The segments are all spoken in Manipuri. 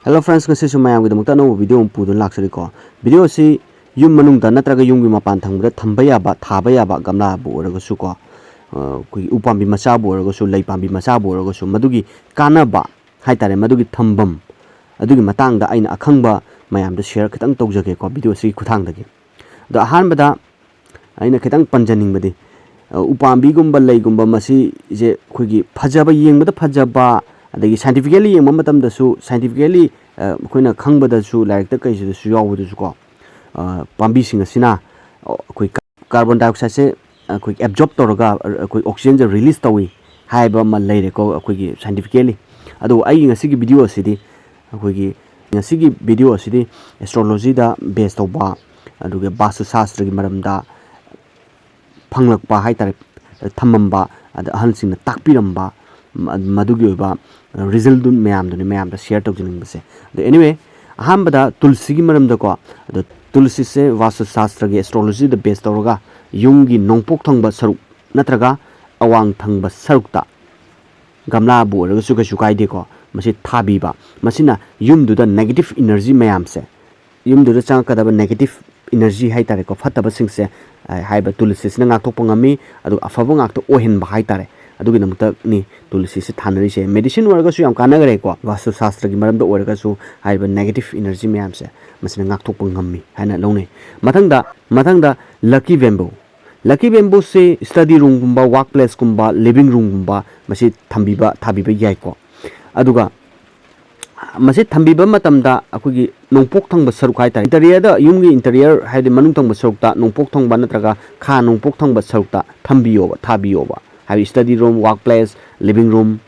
Hello friends, ngasi su mayam gidamukta no video pu dun laksari ko. Video si yum manungda natraga yum gi mapan thangbre thamba yaba thaba yaba gamla bu oraga su ko. Kui upambi macha bu oraga su leipambi macha bu oraga su madugi kanaba haitare madugi thambam adugi matangda aina akhangba mayam da share khitang tawjage ko video si khuthang dagi. Da ahanbada aina khitang panjaning badi upambi gumba leigumba masi je khugi phajaba yengbada phajaba adagi scientifically yengba matamda su scientifically koina khangbada su laikta kai su yawudu su ko pambi sing asina koi carbon dioxide se koi absorb toraga koi oxygen je release tawi haiba ma leire ko koi scientifically adu ai ngasi gi video asidi koi gi ngasi gi video asidi astrology da based toba aduge basu shastra gi maramda phanglakpa haitare thamamba ad ahansing na takpiramba madugi oba result dun mayam da share tawjning base anyway ahambada tulsi gi maramda ko tulsi se vasu shastra gi astrology the base tawraga yumgi nongpok thangba saruk natraga awang thangba sarukta gamla bu raga su kai de ko masi thabi ba masina yumdu da negative energy mayam se yumdu da chang kadaba negative energy haitare ko fataba singse haiba tulsi sina ngak thok pangami adu afaba ngak to ohen ba haitare adugi namta ni tulsi se thanari se medicine warga su yam kanagare ko vasu shastra gi maram da warga su haiba negative energy mayam se masina ngak thok pangami haina lone mathangda lucky bamboo se study room gumba workplace gumba living room gumba masi thabiba yai ko aduga masi thambiba matamda akugi nongpok thangba saruk hai tar interior da yumgi interior haide manung thangba sarukta nongpok thangba natraga kha nongpok thangba sarukta thabiyo ba hai study room workplace living room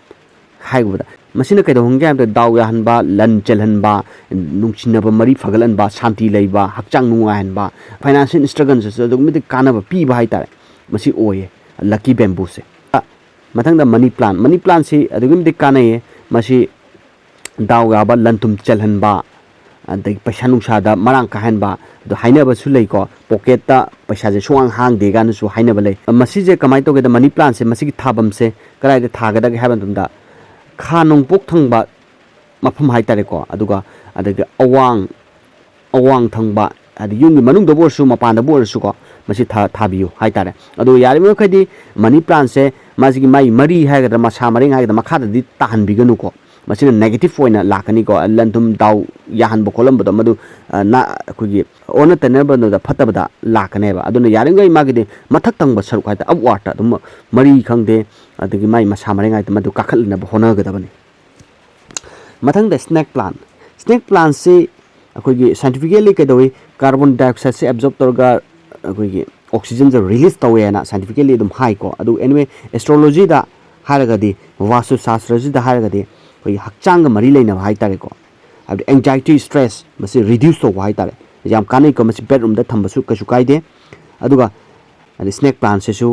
haibda masina kai dong ga daw ya hanba lan chelhanba nungchinaba mari phagalanba shanti leiba hakchang nunga hanba financial struggles so dogmiti kanaba pi ba hai tar masi oye lucky bamboo se mathangda money plant si adugimti kanaye masi daw ya ba lantum chelhanba adai paisa nungsa da marang kahanba do hainaba su lei ko pocket ta paisa je suang hang de gan su hainaba lei masi je kamai to ge da money plant se masi gi thabam se karai de thaga da ge haban da kha nong pok thangba mafam hai tare ko aduga adage awang thangba adi yungi manung da bor su mapan da bor su ko masi thabiyu hai tare adu yari mo khadi money plant se masi gi mai mari hai ga da masa maring hai ga da makha da di tahan biganu ko masina negative oina lakani ko lantum daw yahan bo kolam boda madu na kugi ona teneba no da phatab da lakane ba aduna yaringai magide mathak tangba saruk haita upward dum mari khangde adigi mai masa mari ngai madu kakhalna bo hona ga dabani mathang da snake plant se kugi scientifically kadoi carbon dioxide se absorb torga kugi oxygen je release tawe na scientifically dum high ko adu anyway astrology da haragadi vasu shastra ji da haragadi hakchang mari leina hai tare ko anxiety stress masi reduce to hai tare jam kanai ko masi bedroom da thamba su kasu kaide aduga snake plant se su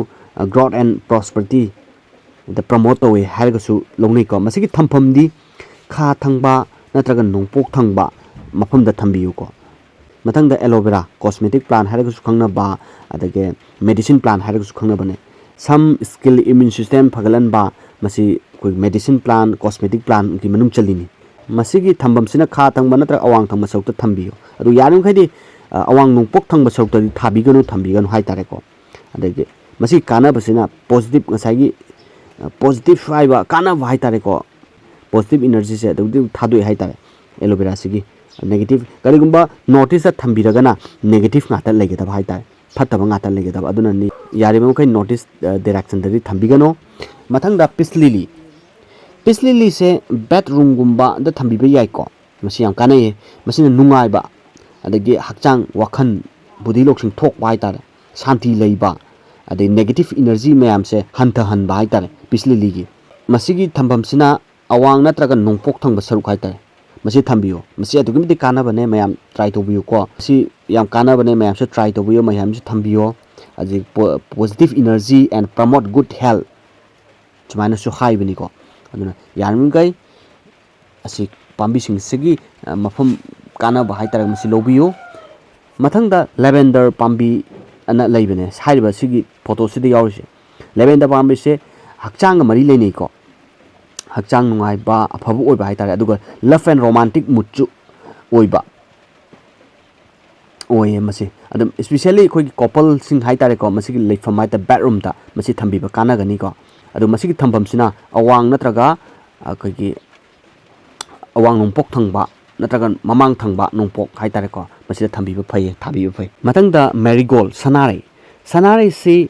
growth and prosperity the promote way hai ga su longnai ko masi ki thampham di kha thangba natraga nongpok thangba mafam da thambiyu ko mathang da aloe vera cosmetic plant hai ga su khangna ba adage medicine plant hai ga su khangna bane some skill immune system phagalan ba masi koi medicine plant cosmetic plant ki manung chalini masigi thambam sina kha thangba natra awang thangba saukta thambiyo adu yarum khadi awang nungpok thangba saukta thambiganu hai tare ko adege masi kana basina positive ngasagi positive fiber kana hai tare ko positive energy se adu thadoi hai tare aloe vera sigi negative kaligumba notice thambiragana negative ngata lege da hai tare fataba ngata lege da aduna ni yarima kai notice direction da thambigano mathang da peace lily se bedroom gumba da thambiba yai ko masi yang kanai masina nungai ba adagi hakchang wakhan budi loksing thok bai tar shanti leiba adai negative energy mayam se han bai tar peace lily gi masigi thambam sina awang natraga nongpok thangba saruk hai tar masi thambiyo masi adugimti kana bane mayam try to biyo ko masi yang kana bane mayam se try to biyo mayam se thambiyo aji positive energy and promote good health chumana su hai bani ko aduna yarmingai asi pambi sing sigi mafam kana ba hai tarag masi lobiyo mathangda lavender pambi ana leibene haiba sigi photo sidi yawse lavender pambi se hakchang mari leinei ko hakchang nungaiba aphabu oiba haitare aduga love and romantic mood chu oiba oye masi adum especially koi couple sing haitare ko masi leifam haita bedroom ta masi thambiba kana gani ko adu masi thambam sina awang natraga koi awang nongpok thangba natraga mamang thangba nongpok haitare ko masi thambiba phai thabiba phai matangda marigold sanare si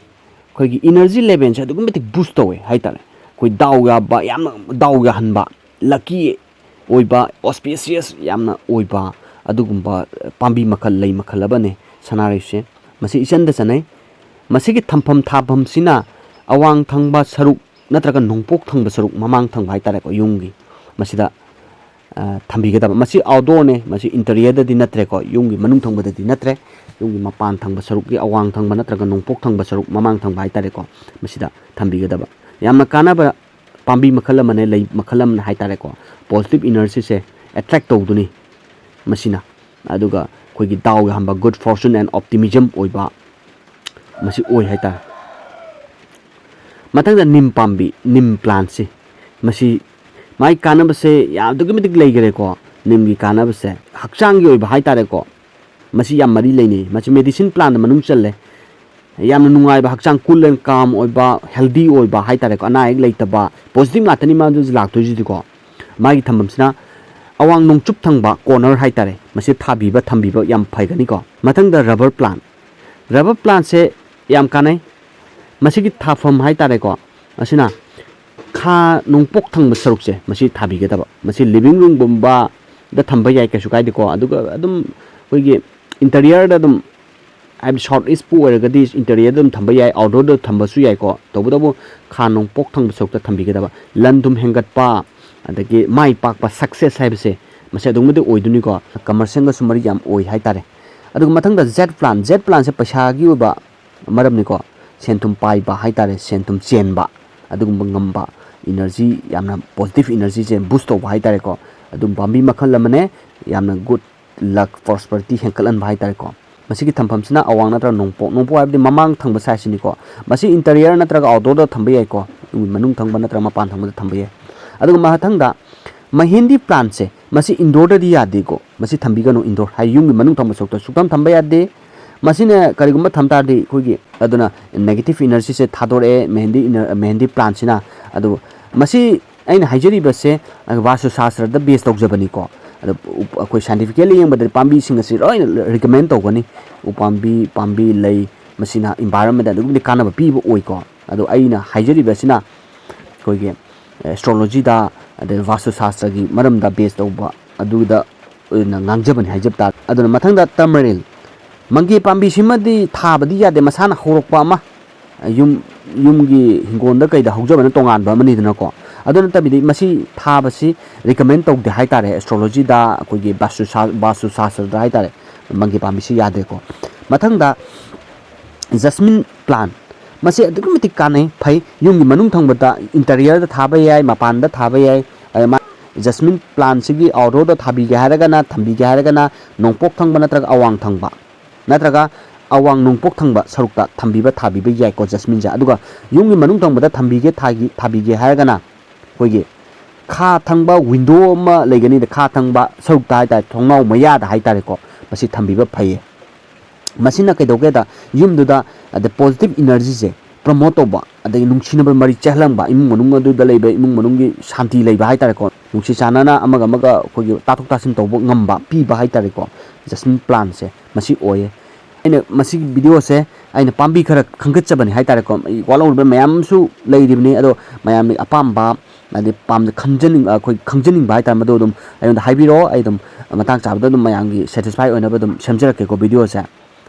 koi energy level cha dugum betik boost towe haitare koi dauga ba yamna dauga hanba lucky oiba auspicious yamna oiba adugumba pambi makal lei makal abane sanare se masi ichanda chanai masigi thampham thabam sina awang thangba saruk natraga nongpok thangba saruk mamang thangba haitare ko yungi masida thambigada masi outdoor ne masi interior da di natre ko yungi manung thangba da di natre yungi mapan thangba saruk gi awang thangba natraga nongpok thangba saruk mamang thangba haitare ko masida thambigada ba yamna kana ba pambi makal amane lei makal amane haitare ko positive energy se attract tawduni masina aduga koi gi daw hamba good fortune and optimism oiba masi oi haita matang da nim pambi nim plant si masi mai kanab se ya dugi mitik lei gere ko nim gi kanab se hakchang gi oiba haita re ko masi yam mari leini masi medicine plant manung challe yam nungai ba hakchang cool and calm oiba healthy oiba haita re ko ana ek leitaba positive matani ma du lak to ji ko mai thambam sina awang nong chup thangba corner haitare masi thabiba thambiba yam phaigani ko mathangda rubber plant se yam kanai masi gi thafam haitare ko asina kha nongpok thangba saruk se masi thabiga daba masi living room bomba da thamba yai ka sukai ko aduga adum koi gi interior da dum I'm short is pu ergadi interior dum thamba yai outdoor da thamba su yai ko tobu kha nongpok thangba saruk da thambiga daba landum hengat pa adagi mai pak pa success haibse mase dungmede oiduni ko commercial ga sumari yam oi haitare adug mathang da z plan se paisa gi oba maram ni ko sentum pai ba haitare sentum chen ba adug ngamba energy yamna positive energy je boost to haitare ko adum bambi makhal lamane yamna good luck prosperity henkalan ba haitare ko masigi thampham sina awang natra nongpo habdi mamang thangba sai sini ko masi interior natra ga outdoor da thamba yai ko manung thangba natra mapan thangba da thamba yai aduga mahathangda mahindi plant se masi indoor da yade ko masi thambiga no indoor hay yung manung thamba sokta sukam thamba yade masine karigumba thamta di kogi aduna negative energy se thadore mehendi plant sina adu masi aina haijari base vasu shastra da base tawjabani ko adu koi scientifically yang badal pambi sing se roi recommend tawgani pambi lei masina environment adu ni kana ba pi bo oi ko adu aina haijari basina kogi astrology da the vastu shastra gi maram da base tawba adu da ngangjabani haijabta aduna mathang da tamaril mangi pambi simadi thabadi yade masana horokpa ma yum gi hingon da kaida haujabana tongan ba mani dana ko aduna tabidi masi thabasi recommend tawde haitare astrology da koi gi vastu shastra da haitare mangi pambi si yade ko mathang da jasmine plant masi adugumati kanai phai yungi manung thangbata interior da thaba yai mapan da thaba yai jasmine plant sigi outdoor da thabi ga haragana thambi ga haragana nongpok thangba natraga awang thangba natraga awang nongpok thangba sarukta thambiba thabiba yai ko jasmine ja aduga yungi manung thangbata thambi ge thabi ge haragana koigi kha thangba window ma legani da kha thangba sarukta haita thongnau maya da haitare ko masi thambiba phai masina kaidoge da yumduda the positive energy je promote ba adai nungsinaba mari chahlang ba imung manung adu da leiba imung manungi shanti leiba haitare ko nungsi chanana amaga khogi tathok tasin tawbo ngamba pi ba haitare ko jasmine plant se masi oye aina masi video se aina pambi khara khangkachabani haitare ko walong ba mayam su leiribni ado mayam apamba adi pam khanjaning khoi khangjaning ba haitare mado dum aina haibiro aidum matang chabda dum mayangi satisfy oina ba dum semjarakke ko video se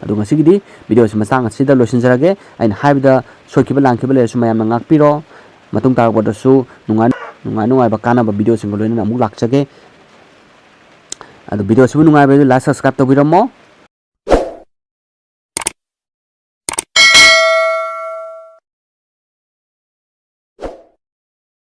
adu ngasigidi video se masang asida losinjarage aina haibda soikhiba lankhiba le su mayam ngkpiyu matung tar boda su nungai ba kana ba video sing loina amu lakchage adu video se nungai ba like subscribe to biramo